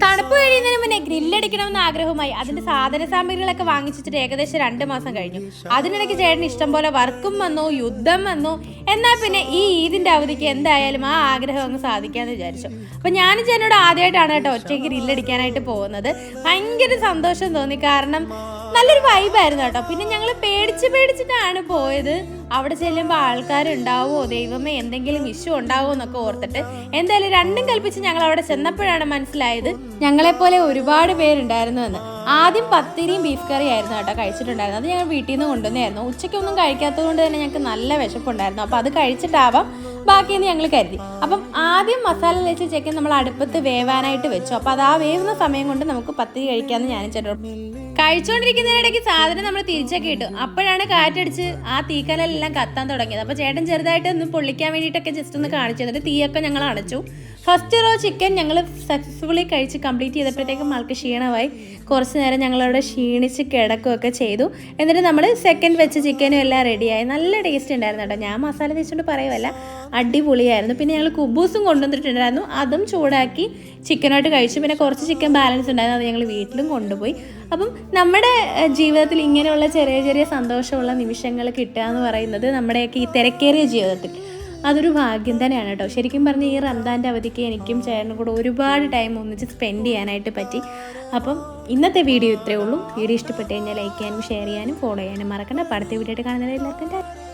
തണുപ്പ് കഴിയുന്നതിന് മുന്നേ ഗ്രില്ലടിക്കണമെന്ന് ആഗ്രഹമായി അതിന്റെ സാധന സാമഗ്രികളൊക്കെ വാങ്ങിച്ചിട്ട് ഏകദേശം 2 മാസം കഴിഞ്ഞു. അതിനിടയ്ക്ക് ചേട്ടന് ഇഷ്ടം പോലെ വർക്കും വന്നു, യുദ്ധം വന്നു. എന്നാൽ പിന്നെ ഈ ഈദിന്റെ അവധിക്ക് എന്തായാലും ആ ആഗ്രഹം അങ്ങ് സാധിക്കാന്ന് വിചാരിച്ചു. അപ്പൊ ഞാനും ചേട്ടനോട് ആദ്യമായിട്ടാണ് കേട്ടോ ഒറ്റയ്ക്ക് ഗ്രില്ലടിക്കാനായിട്ട് പോകുന്നത്. ഭയങ്കര സന്തോഷം തോന്നി, കാരണം നല്ലൊരു വൈബായിരുന്നു കേട്ടോ. പിന്നെ ഞങ്ങൾ പേടിച്ചിട്ടാണ് പോയത്. അവിടെ ചെല്ലുമ്പോൾ ആൾക്കാരുണ്ടാവോ, ദൈവമേ എന്തെങ്കിലും ഇഷ്യൂ ഉണ്ടാവോ എന്നൊക്കെ ഓർത്തിട്ട് എന്തായാലും രണ്ടും കൽപ്പിച്ച് ഞങ്ങൾ അവിടെ ചെന്നപ്പോഴാണ് മനസ്സിലായത് ഞങ്ങളെപ്പോലെ ഒരുപാട് പേരുണ്ടായിരുന്നു എന്ന്. ആദ്യം പത്തിരിയും ബീഫ് കറി ആയിരുന്നു കേട്ടോ കഴിച്ചിട്ടുണ്ടായിരുന്നു. അത് ഞങ്ങൾ വീട്ടിൽ നിന്ന് കൊണ്ടുവന്നായിരുന്നു. ഉച്ചയ്ക്കൊന്നും കഴിക്കാത്തത് കൊണ്ട് തന്നെ ഞങ്ങൾക്ക് നല്ല വിശപ്പുണ്ടായിരുന്നു. അപ്പോൾ അത് കഴിച്ചിട്ടാവാം ബാക്കിയെന്ന് ഞങ്ങൾ കരുതി. അപ്പം ആദ്യം മസാല തേച്ച ചിക്കൻ നമ്മൾ അടുപ്പത്ത് വേവാനായിട്ട് വെച്ചു. അപ്പോൾ അത് ആ വേവുന്ന സമയം കൊണ്ട് നമുക്ക് പത്തിരി കഴിക്കാമെന്ന് ഞാൻ ചേട്ടനോട് കഴിച്ചുകൊണ്ടിരിക്കുന്നതിനിടയ്ക്ക് സാധനം നമ്മൾ തിരിച്ചൊക്കെ ഇട്ടു. അപ്പോഴാണ് കാറ്റടിച്ച് ആ തീക്കലെല്ലാം കത്താൻ തുടങ്ങിയത്. അപ്പോൾ ചേട്ടൻ ചെറുതായിട്ട് ഒന്ന് പൊള്ളിക്കാൻ വേണ്ടിയിട്ടൊക്കെ ജസ്റ്റ് ഒന്ന് കാണിച്ചു തന്നിട്ട് തീയൊക്കെ ഞങ്ങൾ അണച്ചു. ഫസ്റ്റ് റോ ചിക്കൻ ഞങ്ങൾ സക്സസ്ഫുള്ളി കഴിച്ച് കംപ്ലീറ്റ് ചെയ്തപ്പോഴത്തേക്കും ആൾക്ക് ക്ഷീണമായി. കുറച്ച് നേരം ഞങ്ങളവിടെ ക്ഷീണിച്ച് കിടക്കുകയൊക്കെ ചെയ്തു. എന്നിട്ട് നമ്മൾ സെക്കൻഡ് വെച്ച ചിക്കനും എല്ലാം റെഡിയായി. നല്ല ടേസ്റ്റ് ഉണ്ടായിരുന്നു കേട്ടോ. ഞാൻ മസാല തേച്ചുകൊണ്ട് പറയുമല്ല, അടിപൊളിയായിരുന്നു. പിന്നെ ഞങ്ങൾ കുബൂസും കൊണ്ടുവന്നിട്ടുണ്ടായിരുന്നു. അതും ചൂടാക്കി ചിക്കനായിട്ട് കഴിച്ചു. പിന്നെ കുറച്ച് ചിക്കൻ ബാലൻസ് ഉണ്ടായിരുന്നു, അത് ഞങ്ങൾ വീട്ടിലും കൊണ്ടുപോയി. അപ്പം നമ്മുടെ ജീവിതത്തിൽ ഇങ്ങനെയുള്ള ചെറിയ ചെറിയ സന്തോഷമുള്ള നിമിഷങ്ങൾ കിട്ടുക എന്ന് പറയുന്നത് നമ്മുടെയൊക്കെ ഈ തിരക്കേറിയ ജീവിതത്തിൽ അതൊരു ഭാഗ്യം തന്നെയാണ് കേട്ടോ. ശരിക്കും പറഞ്ഞാൽ ഈ റംദാൻ്റെ അവധിക്ക് എനിക്കും ചേട്ടനും കൂടെ ഒരുപാട് ടൈം ഒന്നിച്ച് സ്പെൻഡ് ചെയ്യാനായിട്ട് പറ്റി. അപ്പം ഇന്നത്തെ വീഡിയോ ഇത്രയേ ഉള്ളൂ. വീഡിയോ ഇഷ്ടപ്പെട്ട് കഴിഞ്ഞാൽ ലൈക്ക് ചെയ്യാനും ഷെയർ ചെയ്യാനും ഫോളോ ചെയ്യാനും മറക്കണ്ട. അടുത്ത വീഡിയോ ആയിട്ട് കാണുന്നത് എല്ലാവർക്കും